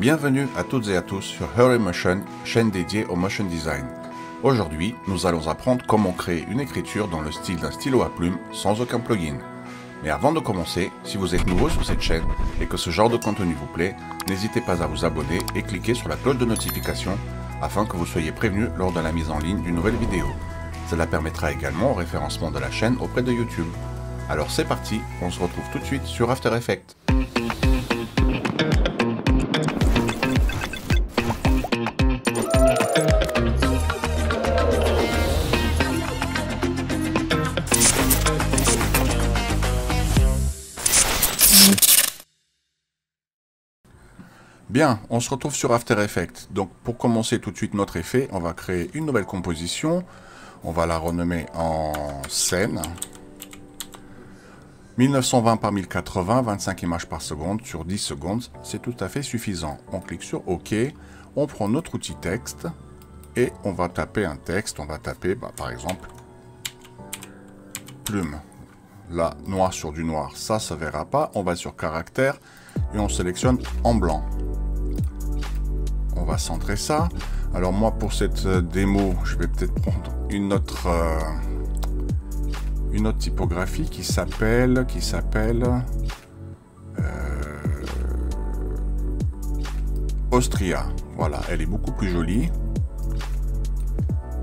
Bienvenue à toutes et à tous sur Hurry Motion, chaîne dédiée au motion design. Aujourd'hui, nous allons apprendre comment créer une écriture dans le style d'un stylo à plume sans aucun plugin. Mais avant de commencer, si vous êtes nouveau sur cette chaîne et que ce genre de contenu vous plaît, n'hésitez pas à vous abonner et cliquer sur la cloche de notification afin que vous soyez prévenu lors de la mise en ligne d'une nouvelle vidéo. Cela permettra également au référencement de la chaîne auprès de YouTube. Alors c'est parti, on se retrouve tout de suite sur After Effects. Bien, on se retrouve sur After Effects. Donc pour commencer tout de suite notre effet, on va créer une nouvelle composition. On va la renommer en scène. 1920 par 1080, 25 images par seconde sur 10 secondes, c'est tout à fait suffisant. On clique sur OK, on prend notre outil texte et on va taper un texte. On va taper par exemple plume. Là, noir sur du noir, ça se verra pas. On va sur caractère et on sélectionne en blanc. On va centrer ça. Alors moi, pour cette démo, je vais peut-être prendre une autre typographie qui s'appelle Austria. Voilà, elle est beaucoup plus jolie.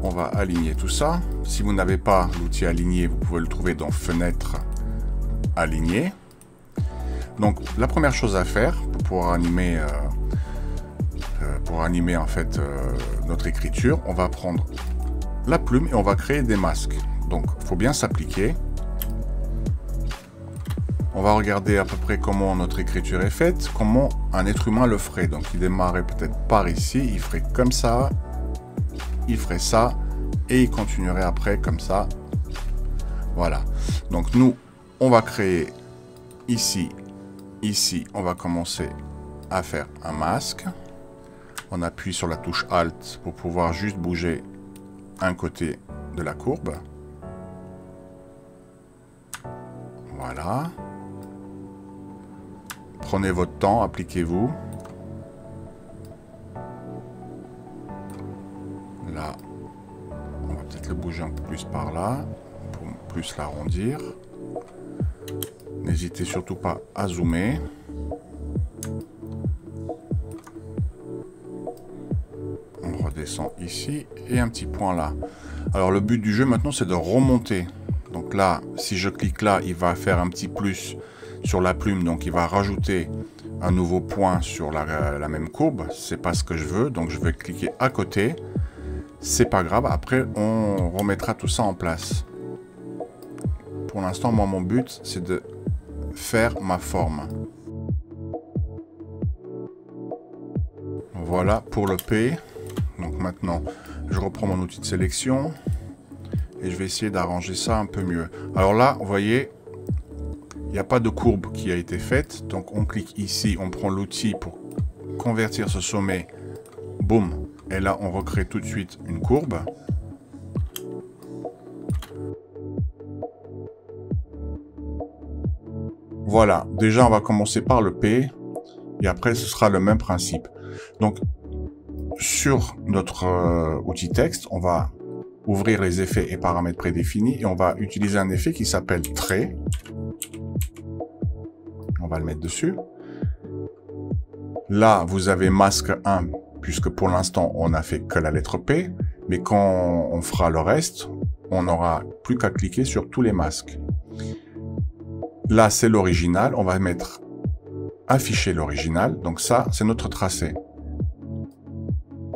On va aligner tout ça. Si vous n'avez pas l'outil aligner, vous pouvez le trouver dans Fenêtre, aligner. Donc la première chose à faire pour pouvoir animer en fait notre écriture, on va prendre la plume et on va créer des masques. Donc il faut bien s'appliquer. On va regarder à peu près comment notre écriture est faite, comment un être humain le ferait. Donc il démarrait peut-être par ici, il ferait comme ça, il ferait ça et il continuerait après comme ça. Voilà. Donc nous, on va créer ici, on va commencer à faire un masque. On appuie sur la touche Alt pour pouvoir juste bouger un côté de la courbe. Voilà. Prenez votre temps, appliquez-vous. Là, on va peut-être le bouger un peu plus par là, pour plus l'arrondir. N'hésitez surtout pas à zoomer. On redescend ici et un petit point là. Alors le but du jeu maintenant, c'est de remonter. Donc là, si je clique là, il va faire un petit plus sur la plume, donc il va rajouter un nouveau point sur la même courbe. C'est pas ce que je veux, donc je vais cliquer à côté. C'est pas grave, après on remettra tout ça en place. Pour l'instant, moi mon but c'est de faire ma forme. Voilà pour le P. Donc maintenant, je reprends mon outil de sélection et je vais essayer d'arranger ça un peu mieux. Alors là, vous voyez, il n'y a pas de courbe qui a été faite. Donc on clique ici, on prend l'outil pour convertir ce sommet. Boum. Et là, on recrée tout de suite une courbe. Voilà. Déjà, on va commencer par le P. Et après, ce sera le même principe. Donc, sur notre outil texte, on va ouvrir les effets et paramètres prédéfinis et on va utiliser un effet qui s'appelle trait. On va le mettre dessus. Là, vous avez masque 1, puisque pour l'instant, on n'a fait que la lettre P. Mais quand on fera le reste, on n'aura plus qu'à cliquer sur tous les masques. Là, c'est l'original. On va mettre afficher l'original. Donc ça, c'est notre tracé.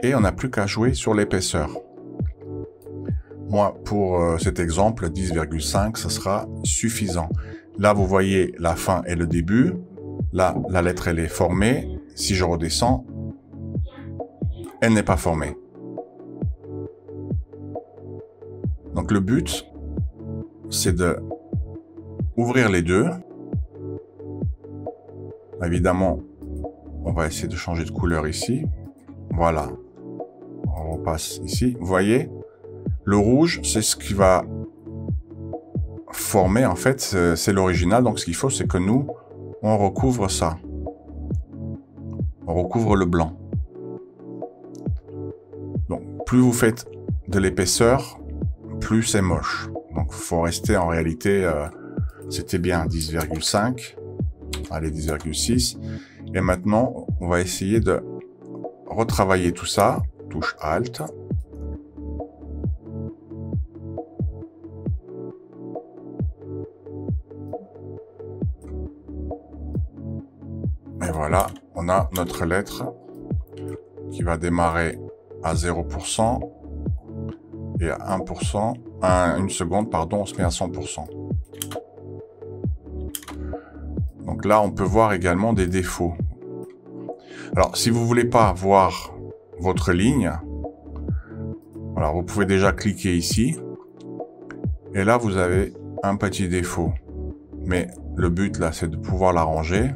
Et on n'a plus qu'à jouer sur l'épaisseur. Moi, pour cet exemple, 10,5, ce sera suffisant. Là, vous voyez la fin et le début. Là, la lettre, elle est formée. Si je redescends, elle n'est pas formée. Donc, le but, c'est de ouvrir les deux. Évidemment, on va essayer de changer de couleur ici. Voilà. On repasse ici. Vous voyez, le rouge, c'est ce qui va former, en fait, c'est l'original. Donc, ce qu'il faut, c'est que nous, on recouvre ça. on recouvre le blanc. Donc, plus vous faites de l'épaisseur, plus c'est moche. Donc, il faut rester en réalité, c'était bien 10,5, allez 10,6. Et maintenant, on va essayer de retravailler tout ça. Touche Alt. Et voilà, on a notre lettre qui va démarrer à 0% et à 1%, à 1 seconde, pardon, on se met à 100%. Donc là, on peut voir également des défauts. Alors, si vous voulez pas voir votre ligne, alors vous pouvez déjà cliquer ici. Et là, vous avez un petit défaut. Mais le but, là, c'est de pouvoir l'arranger.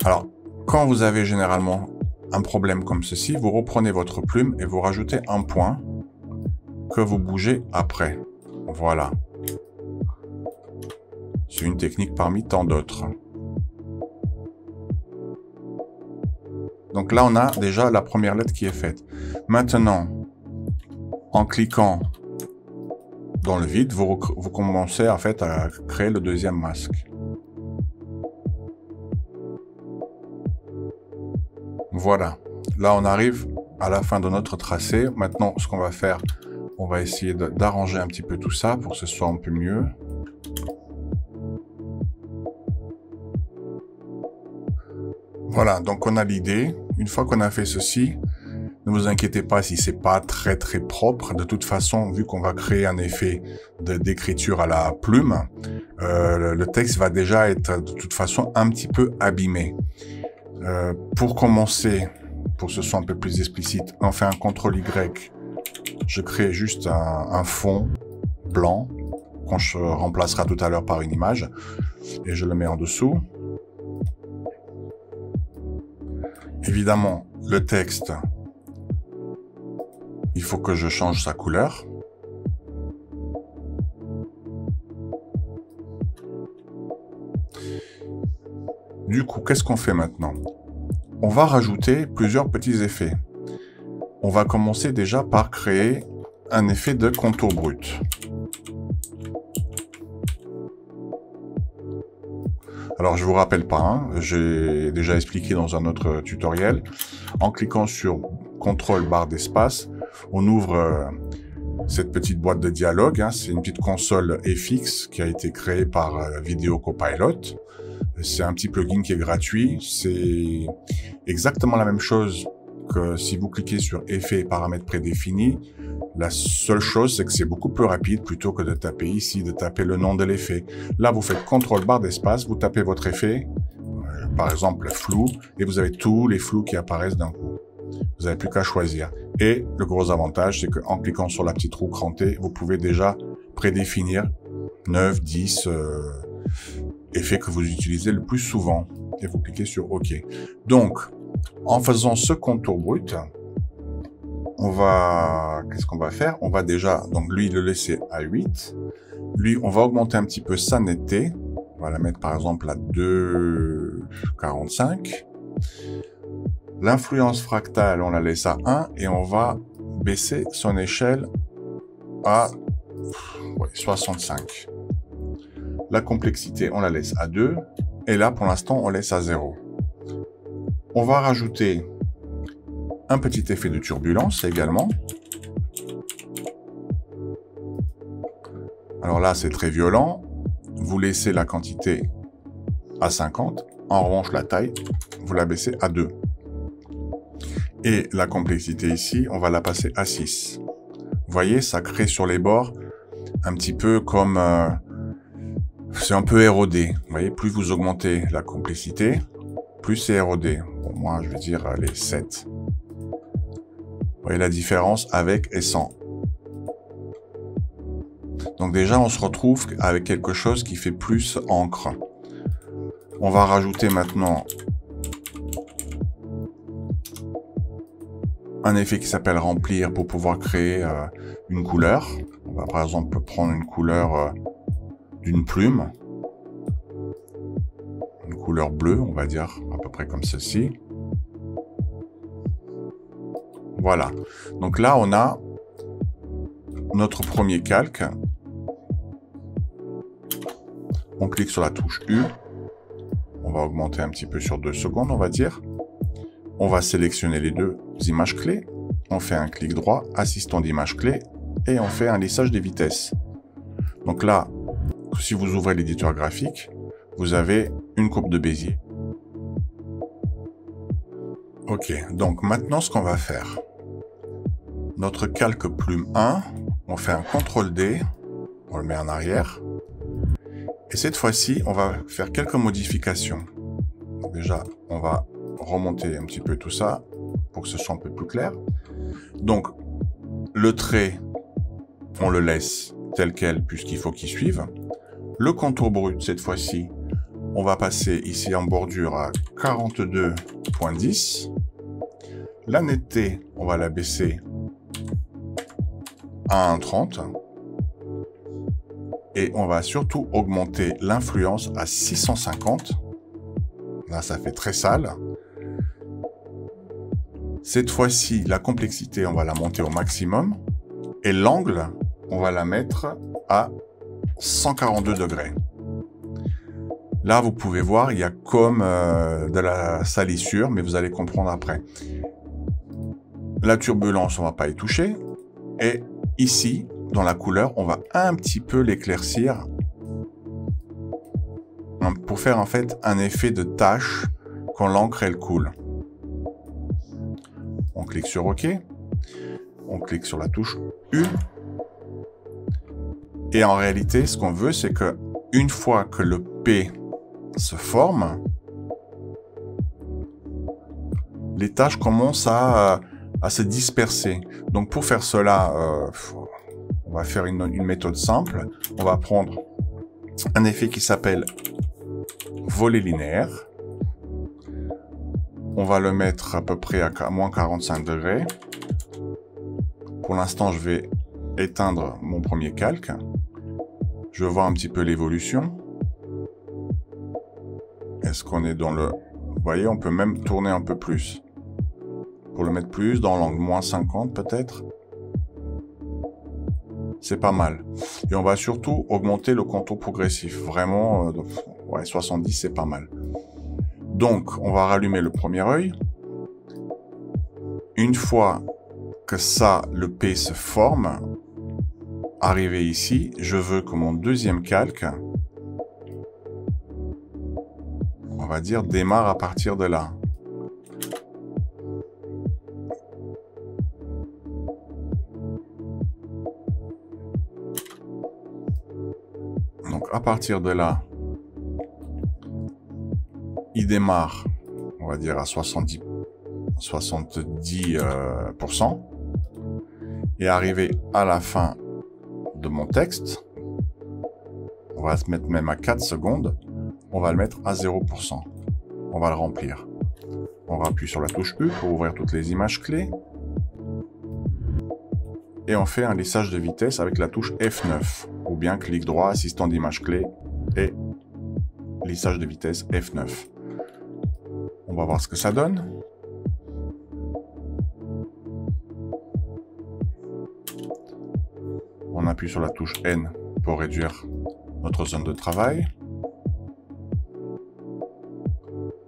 Alors, quand vous avez généralement un problème comme ceci, vous reprenez votre plume et vous rajoutez un point que vous bougez après. Voilà. C'est une technique parmi tant d'autres. Donc là, on a déjà la première lettre qui est faite. Maintenant, en cliquant dans le vide, vous commencez en fait à créer le deuxième masque. Voilà. Là, on arrive à la fin de notre tracé. Maintenant, ce qu'on va faire, on va essayer d'arranger un petit peu tout ça pour que ce soit un peu mieux. Voilà, donc on a l'idée. Une fois qu'on a fait ceci, ne vous inquiétez pas si c'est pas très propre. De toute façon, vu qu'on va créer un effet d'écriture à la plume, le texte va déjà être de toute façon un petit peu abîmé. Pour commencer, pour que ce soit un peu plus explicite, on fait un CTRL-Y. Je crée juste un fond blanc qu'on remplacera tout à l'heure par une image et je le mets en dessous. Évidemment, le texte, il faut que je change sa couleur. Du coup, qu'est-ce qu'on fait maintenant? On va rajouter plusieurs petits effets. On va commencer déjà par créer un effet de contour brut. Alors, je vous rappelle pas, hein, j'ai déjà expliqué dans un autre tutoriel. En cliquant sur CTRL barre d'espace, on ouvre cette petite boîte de dialogue. Hein, c'est une petite console FX qui a été créée par Video Copilot. C'est un petit plugin qui est gratuit. C'est exactement la même chose que si vous cliquez sur Effets et paramètres prédéfinis. La seule chose, c'est que c'est beaucoup plus rapide plutôt que de taper ici, de taper le nom de l'effet. Là, vous faites CTRL barre d'espace, vous tapez votre effet, par exemple flou, et vous avez tous les flous qui apparaissent d'un coup. Vous n'avez plus qu'à choisir. Et le gros avantage, c'est qu'en cliquant sur la petite roue crantée, vous pouvez déjà prédéfinir 9, 10 effets que vous utilisez le plus souvent. Et vous cliquez sur OK. Donc, en faisant ce contour brut, qu'est-ce qu'on va faire? On va déjà, donc lui, le laisser à 8. Lui, on va augmenter un petit peu sa netteté. On va la mettre par exemple à 2,45. L'influence fractale, on la laisse à 1 et on va baisser son échelle à 65. La complexité, on la laisse à 2. Et là, pour l'instant, on laisse à 0. On va rajouter un petit effet de turbulence également. Alors là, c'est très violent. Vous laissez la quantité à 50. En revanche, la taille, vous la baissez à 2. Et la complexité ici, on va la passer à 6. Vous voyez, ça crée sur les bords un petit peu comme... c'est un peu érodé. Vous voyez, plus vous augmentez la complexité, plus c'est érodé. Bon, moi, je vais dire les 7. Vous voyez la différence avec et sans. Donc déjà, on se retrouve avec quelque chose qui fait plus encre. On va rajouter maintenant un effet qui s'appelle remplir pour pouvoir créer une couleur. On va par exemple prendre une couleur d'une plume. Une couleur bleue, on va dire à peu près comme ceci. Voilà. Donc là, on a notre premier calque. On clique sur la touche U. On va augmenter un petit peu sur 2 secondes, on va dire. On va sélectionner les deux images clés. On fait un clic droit, assistant d'image clé, et on fait un lissage des vitesses. Donc là, si vous ouvrez l'éditeur graphique, vous avez une courbe de Bézier. Ok, donc maintenant ce qu'on va faire, notre calque plume 1, on fait un CTRL D, on le met en arrière, et cette fois-ci, on va faire quelques modifications. Donc déjà, on va remonter un petit peu tout ça, pour que ce soit un peu plus clair. Donc, le trait, on le laisse tel quel, puisqu'il faut qu'il suive. Le contour brut, cette fois-ci, on va passer ici en bordure à 42.10. La netteté, on va la baisser à 1.30. Et on va surtout augmenter l'influence à 650. Là, ça fait très sale. Cette fois-ci, la complexité, on va la monter au maximum. Et l'angle, on va la mettre à 142 degrés. Là, vous pouvez voir, il y a comme de la salissure, mais vous allez comprendre après. La turbulence, on va pas y toucher. Et ici, dans la couleur, on va un petit peu l'éclaircir pour faire en fait un effet de tache quand l'encre elle coule. On clique sur OK. On clique sur la touche U. Et en réalité, ce qu'on veut, c'est que une fois que le P se forme, les taches commencent à se disperser. Donc pour faire cela, on va faire une méthode simple. On va prendre un effet qui s'appelle volet linéaire. On va le mettre à peu près à moins 45 degrés. Pour l'instant, je vais éteindre mon premier calque. Je vais voir un petit peu l'évolution. Est-ce qu'on est dans le... Vous voyez, on peut même tourner un peu plus. Pour le mettre plus, dans l'angle moins 50 peut-être. C'est pas mal. Et on va surtout augmenter le contour progressif. Vraiment, ouais, 70, c'est pas mal. Donc, on va rallumer le premier œil. Une fois que ça, le P se forme, arrivé ici, je veux que mon deuxième calque, on va dire, démarre à partir de là. Donc, à partir de là, il démarre, on va dire, à 70%. Et arrivé à la fin de mon texte, on va se mettre même à 4 secondes, on va le mettre à 0%. On va le remplir. On appuie sur la touche U pour ouvrir toutes les images clés. Et on fait un lissage de vitesse avec la touche F9. Ou bien clic droit, assistant d'image clé et lissage de vitesse F9. On va voir ce que ça donne. On appuie sur la touche N pour réduire notre zone de travail.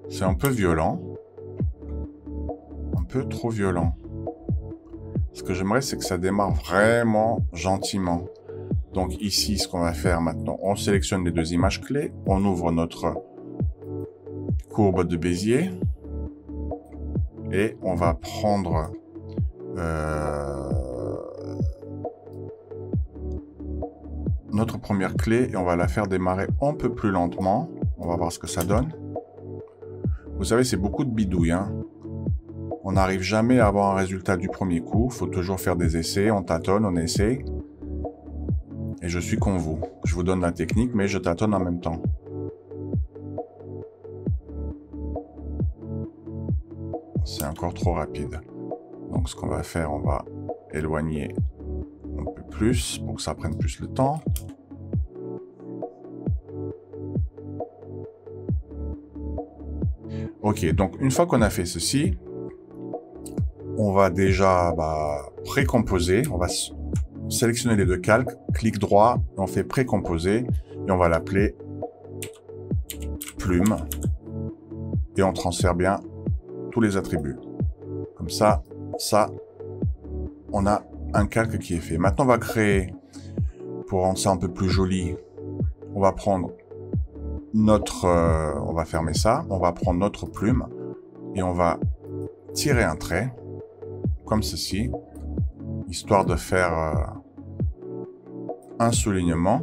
C'est un peu violent. Un peu trop violent. Ce que j'aimerais, c'est que ça démarre vraiment gentiment. Donc ici, ce qu'on va faire maintenant, on sélectionne les deux images clés. On ouvre notre courbe de Bézier. Et on va prendre... notre première clé et on va la faire démarrer un peu plus lentement. On va voir ce que ça donne. Vous savez, c'est beaucoup de bidouilles, hein. On n'arrive jamais à avoir un résultat du premier coup. Il faut toujours faire des essais, on tâtonne, on essaie. Et je suis comme vous. Je vous donne la technique, mais je tâtonne en même temps. C'est encore trop rapide. Donc ce qu'on va faire, on va éloigner un peu plus pour que ça prenne plus le temps. Ok, donc une fois qu'on a fait ceci, on va déjà précomposer. On va sélectionner les deux calques, clic droit, on fait précomposer et on va l'appeler plume. Et on transfère bien tous les attributs. Comme ça, on a un calque qui est fait. Maintenant, on va créer, pour rendre ça un peu plus joli, on va prendre notre, on va fermer ça, on va prendre notre plume et on va tirer un trait, comme ceci, histoire de faire un soulignement.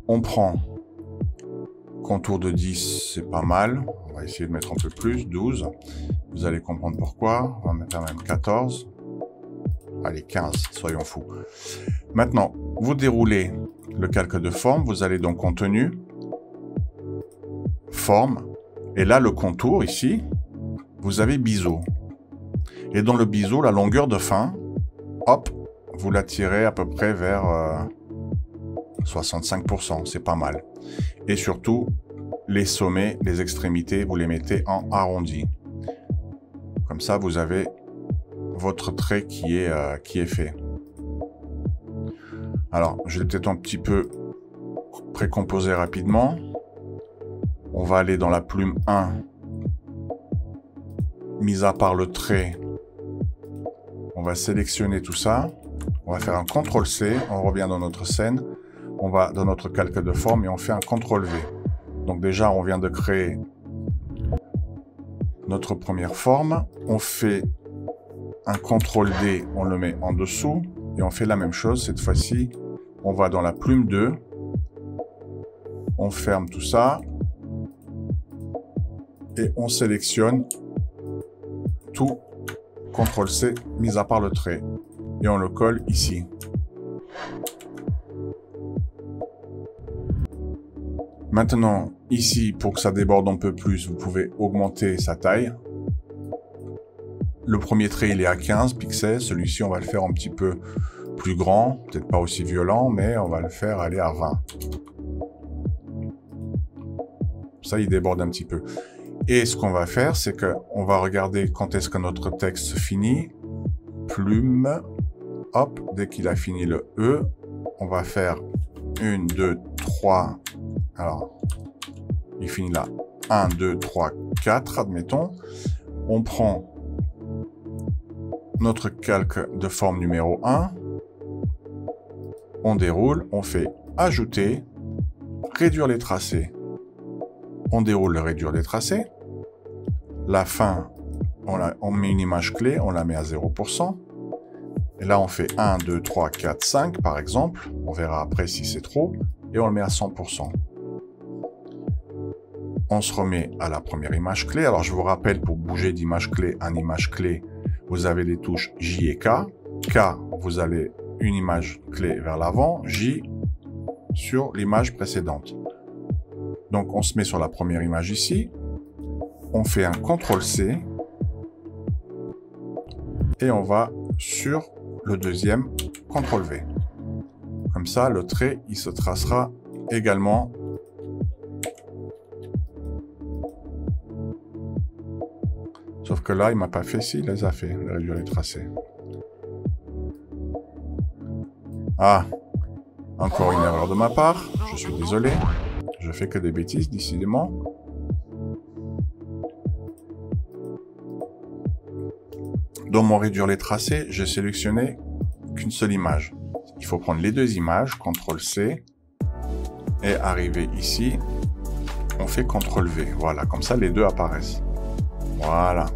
On prend contour de 10, c'est pas mal. On va essayer de mettre un peu plus, 12. Vous allez comprendre pourquoi. On va mettre même 14. Allez, 15, soyons fous. Maintenant, vous déroulez le calque de forme. Vous allez dans contenu, forme. Et là, le contour, ici, vous avez biseau. Et dans le biseau, la longueur de fin, hop, vous la tirez à peu près vers 65%. C'est pas mal. Et surtout, les sommets, les extrémités, vous les mettez en arrondi. Comme ça, vous avez votre trait qui est fait. Alors, je vais peut-être un petit peu précomposer rapidement. On va aller dans la plume 1. Mis à part le trait, on va sélectionner tout ça. On va faire un CTRL-C. On revient dans notre scène. On va dans notre calque de forme et on fait un CTRL-V. Donc déjà, on vient de créer notre première forme. On fait un CTRL-D, on le met en dessous. Et on fait la même chose. Cette fois-ci, on va dans la plume 2. On ferme tout ça. Et on sélectionne tout. CTRL-C, mis à part le trait. Et on le colle ici. Maintenant, ici, pour que ça déborde un peu plus, vous pouvez augmenter sa taille. Le premier trait, il est à 15 pixels. Celui-ci, on va le faire un petit peu plus grand. Peut-être pas aussi violent, mais on va le faire aller à 20. Ça, il déborde un petit peu. Et ce qu'on va faire, c'est qu'on va regarder quand est-ce que notre texte finit. Plume. Hop, dès qu'il a fini le E, on va faire 1, 2, 3... Alors, il finit là. 1, 2, 3, 4, admettons. On prend notre calque de forme numéro 1. On déroule. On fait ajouter, réduire les tracés. On déroule le réduire les tracés. La fin, on met une image clé, on la met à 0%. Et là, on fait 1, 2, 3, 4, 5, par exemple. On verra après si c'est trop. Et on le met à 100%. On se remet à la première image clé. Alors, je vous rappelle, pour bouger d'image clé en image clé, vous avez les touches J et K. K, vous avez une image clé vers l'avant. J, sur l'image précédente. Donc, on se met sur la première image ici. On fait un CTRL-C. Et on va sur le deuxième, CTRL-V. Comme ça, le trait, il se tracera également. Sauf que là, il m'a pas fait, si, il les a fait, il réduire les tracés. Ah, encore une erreur de ma part, je suis désolé. Je fais que des bêtises, décidément. Dans mon réduire les tracés, j'ai sélectionné qu'une seule image. Il faut prendre les deux images, CTRL-C, et arriver ici, on fait CTRL-V. Voilà, comme ça les deux apparaissent. Voilà.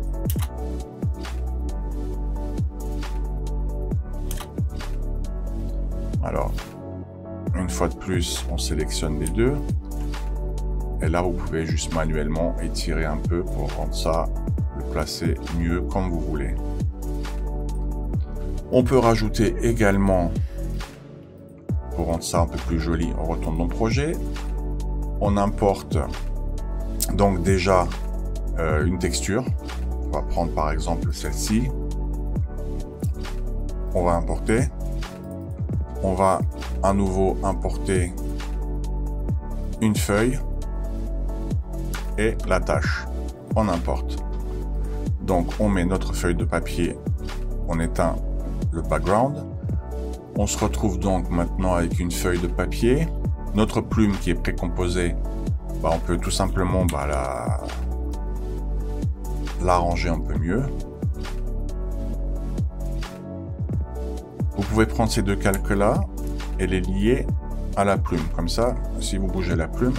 Alors, une fois de plus, on sélectionne les deux. Et là, vous pouvez juste manuellement étirer un peu pour rendre ça, le placer mieux comme vous voulez. On peut rajouter également, pour rendre ça un peu plus joli, on retourne dans le projet. On importe donc déjà une texture. On va prendre par exemple celle-ci. On va importer. On va à nouveau importer une feuille. et la tâche. On importe. Donc on met notre feuille de papier, on éteint le background. On se retrouve donc maintenant avec une feuille de papier. Notre plume qui est précomposée, on peut tout simplement l'arranger un peu mieux. Vous pouvez prendre ces deux calques là et les lier à la plume. Comme ça, si vous bougez la plume,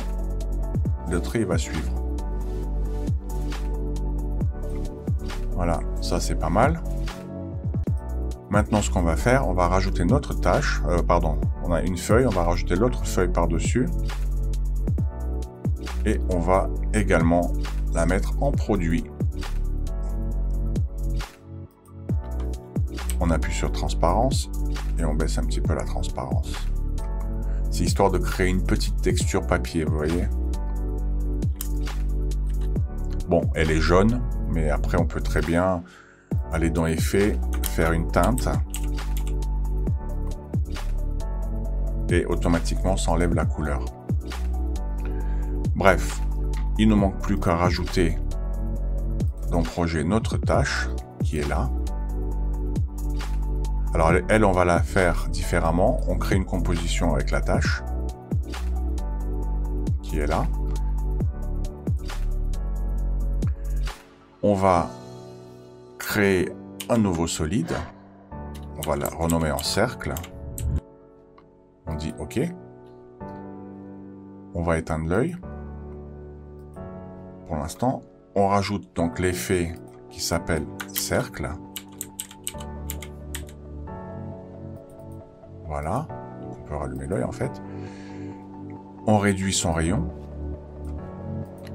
le trait va suivre. Voilà, ça c'est pas mal. Maintenant, ce qu'on va faire, on va rajouter notre tâche. On a une feuille, on va rajouter l'autre feuille par-dessus. Et on va également la mettre en produit. On appuie sur transparence et on baisse un petit peu la transparence. C'est histoire de créer une petite texture papier, vous voyez. Bon, elle est jaune, mais après on peut très bien aller dans Effets, faire une teinte. Et automatiquement s'enlève la couleur. Bref, il ne manque plus qu'à rajouter dans le projet notre tâche qui est là. Alors elle, on va la faire différemment. On crée une composition avec la tâche qui est là. On va créer un nouveau solide. On va la renommer en cercle. On dit OK. On va éteindre l'œil. Pour l'instant, on rajoute donc l'effet qui s'appelle cercle. Voilà, on peut rallumer l'œil en fait. On réduit son rayon.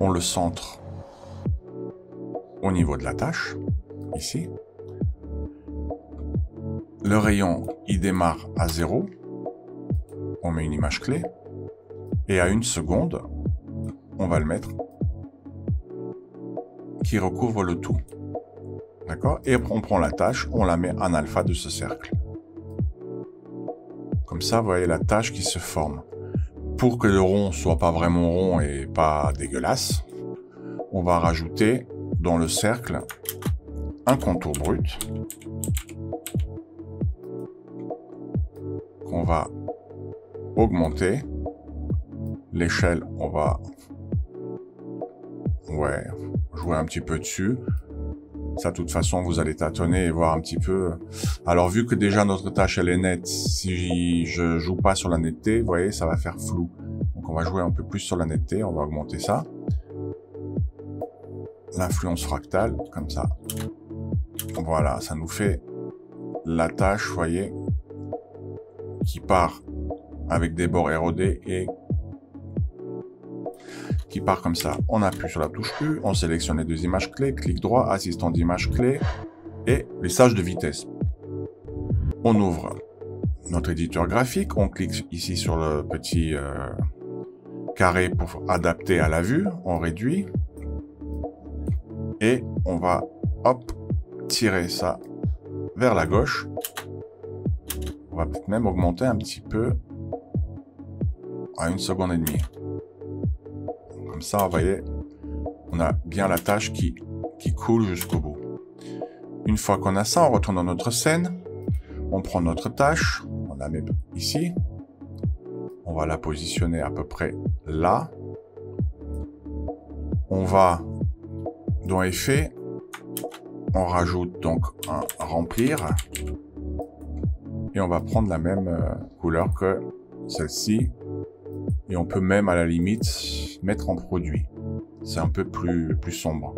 On le centre au niveau de la tâche, ici. Le rayon, il démarre à 0. On met une image clé. Et à 1 seconde, on va le mettre qui recouvre le tout. D'accord? Et on prend la tâche, on la met en alpha de ce cercle. Comme ça, vous voyez la tâche qui se forme. Pour que le rond soit pas vraiment rond et pas dégueulasse, on va rajouter dans le cercle un contour brut qu'on va augmenter. L'échelle, on va jouer un petit peu dessus. Ça, de toute façon, vous allez tâtonner et voir un petit peu. Alors, vu que déjà notre tâche, elle est nette, si je joue pas sur la netteté, vous voyez, ça va faire flou. Donc, on va jouer un peu plus sur la netteté. On va augmenter ça. L'influence fractale, comme ça. Voilà, ça nous fait la tâche, vous voyez, qui part avec des bords érodés et qui part comme ça. On appuie sur la touche U, on sélectionne les deux images clés, clic droit, assistant d'image clé et lissage de vitesse. On ouvre notre éditeur graphique, on clique ici sur le petit carré pour adapter à la vue, on réduit et on va hop tirer ça vers la gauche. On va peut-être même augmenter un petit peu à 1 seconde et demie. Comme ça, vous voyez, on a bien la tâche qui coule jusqu'au bout. Une fois qu'on a ça, on retourne dans notre scène. On prend notre tâche, on la met ici. On va la positionner à peu près là. On va dans Effets, on rajoute donc un remplir. Et on va prendre la même couleur que celle-ci. Et on peut même à la limite mettre en produit. C'est un peu plus sombre.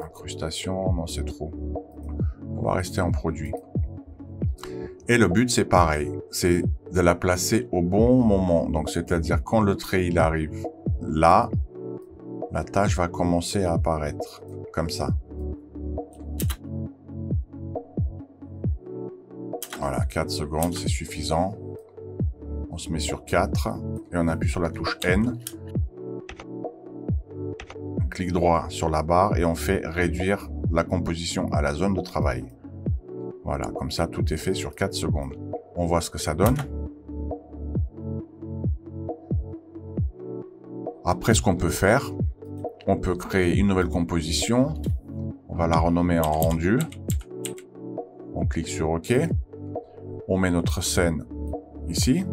Incrustation, non c'est trop. On va rester en produit. Et le but c'est pareil. C'est de la placer au bon moment. Donc c'est-à-dire quand le trait il arrive là, la tâche va commencer à apparaître. Comme ça. Voilà, 4 secondes, c'est suffisant. On se met sur 4 et on appuie sur la touche N. On clique droit sur la barre et on fait réduire la composition à la zone de travail. Voilà, comme ça tout est fait sur 4 secondes. On voit ce que ça donne. Après, ce qu'on peut faire, on peut créer une nouvelle composition. On va la renommer en rendu. On clique sur OK. On met notre scène ici.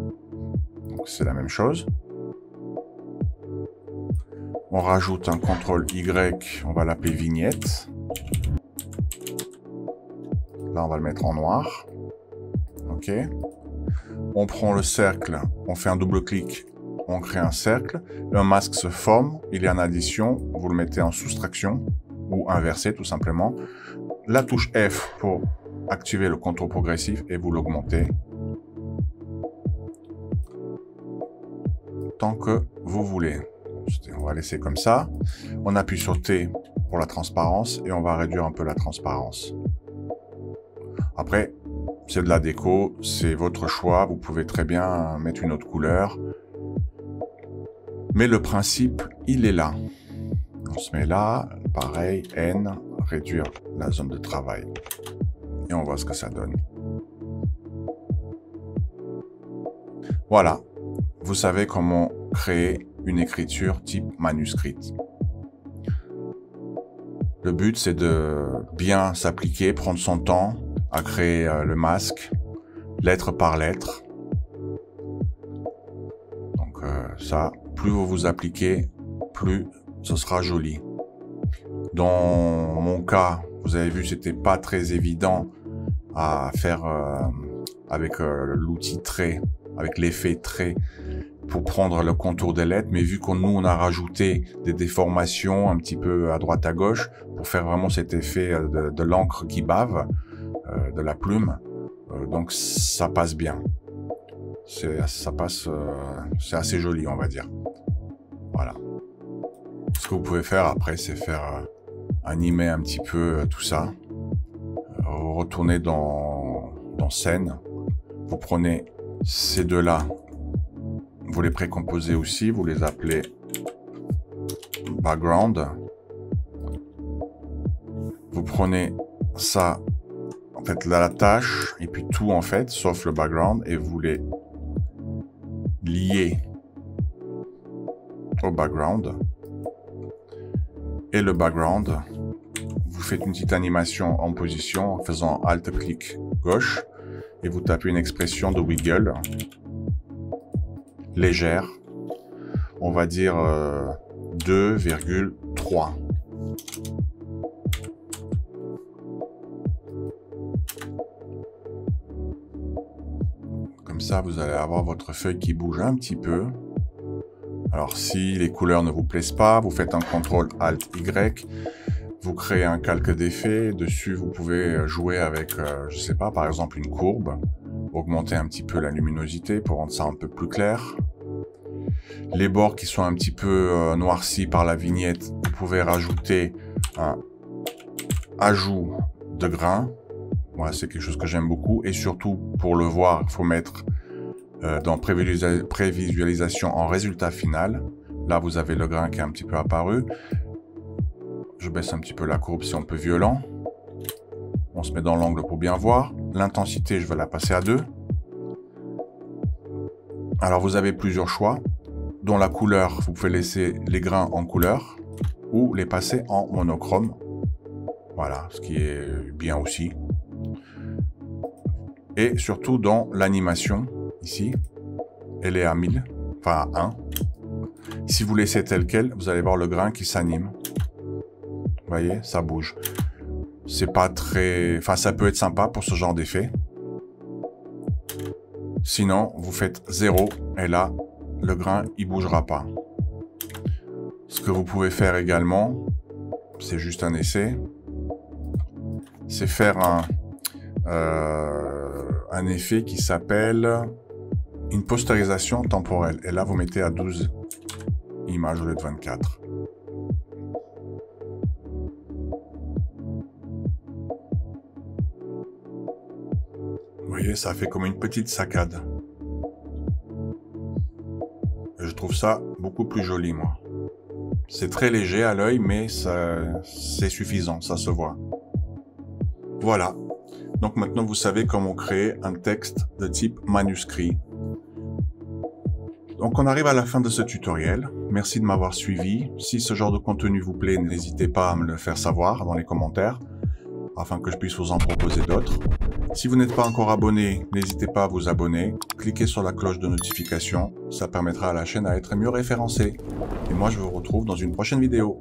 C'est la même chose. On rajoute un CTRL Y, on va l'appeler vignette. Là, on va le mettre en noir. OK. On prend le cercle, on fait un double clic, on crée un cercle. Un masque se forme, il est en addition, vous le mettez en soustraction ou inversé tout simplement. La touche F pour activer le contour progressif et vous l'augmentez tant que vous voulez. On va laisser comme ça. On appuie sur T pour la transparence et on va réduire un peu la transparence. Après, c'est de la déco, c'est votre choix. Vous pouvez très bien mettre une autre couleur. Mais le principe, il est là. On se met là, pareil, N, réduire la zone de travail. Et on voit ce que ça donne. Voilà, vous savez comment créer une écriture type manuscrite. Le but, c'est de bien s'appliquer, prendre son temps à créer le masque, lettre par lettre. Donc ça, plus vous vous appliquez, plus ce sera joli. Dans mon cas, vous avez vu, c'était pas très évident à faire avec l'outil trait, avec l'effet trait, pour prendre le contour des lettres, mais vu qu'on nous on a rajouté des déformations un petit peu à droite à gauche pour faire vraiment cet effet de l'encre qui bave, de la plume, donc ça passe bien. C'est assez joli, on va dire. Voilà. Ce que vous pouvez faire après, c'est faire animer un petit peu tout ça. Vous retournez dans scène. Vous prenez ces deux-là. Vous les précomposez aussi, vous les appelez background. Vous prenez ça, en fait, la tâche, et puis tout, en fait, sauf le background, et vous les liez au background. Et le background, vous faites une petite animation en position en faisant Alt-clic gauche, et vous tapez une expression de wiggle. Légère, on va dire 2,3. Comme ça, vous allez avoir votre feuille qui bouge un petit peu. Alors, si les couleurs ne vous plaisent pas, vous faites un CTRL ALT Y, vous créez un calque d'effet. Dessus, vous pouvez jouer avec, je sais pas, par exemple une courbe. Augmenter un petit peu la luminosité pour rendre ça un peu plus clair. Les bords qui sont un petit peu noircis par la vignette, vous pouvez rajouter un ajout de grains. Voilà, c'est quelque chose que j'aime beaucoup. Et surtout, pour le voir, il faut mettre dans prévisualisation en résultat final. Là, vous avez le grain qui est un petit peu apparu. Je baisse un petit peu la courbe si on peut violent. On se met dans l'angle pour bien voir. L'intensité, je vais la passer à 2. Alors, vous avez plusieurs choix. Dont la couleur, vous pouvez laisser les grains en couleur ou les passer en monochrome. Voilà, ce qui est bien aussi. Et surtout dans l'animation, ici, elle est à 1000, enfin à 1. Si vous laissez tel quel, vous allez voir le grain qui s'anime. Vous voyez, ça bouge. C'est pas très... Enfin, ça peut être sympa pour ce genre d'effet. Sinon, vous faites 0 et là, le grain, il bougera pas. Ce que vous pouvez faire également, c'est juste un essai, c'est faire un effet qui s'appelle une postérisation temporelle. Et là, vous mettez à 12 images au lieu de 24. Vous voyez, ça fait comme une petite saccade. Je trouve ça beaucoup plus joli, moi. C'est très léger à l'œil, mais c'est suffisant, ça se voit. Voilà. Donc maintenant, vous savez comment créer un texte de type manuscrit. Donc on arrive à la fin de ce tutoriel. Merci de m'avoir suivi. Si ce genre de contenu vous plaît, n'hésitez pas à me le faire savoir dans les commentaires, afin que je puisse vous en proposer d'autres. Si vous n'êtes pas encore abonné, n'hésitez pas à vous abonner. Cliquez sur la cloche de notification, ça permettra à la chaîne à être mieux référencée. Et moi je vous retrouve dans une prochaine vidéo.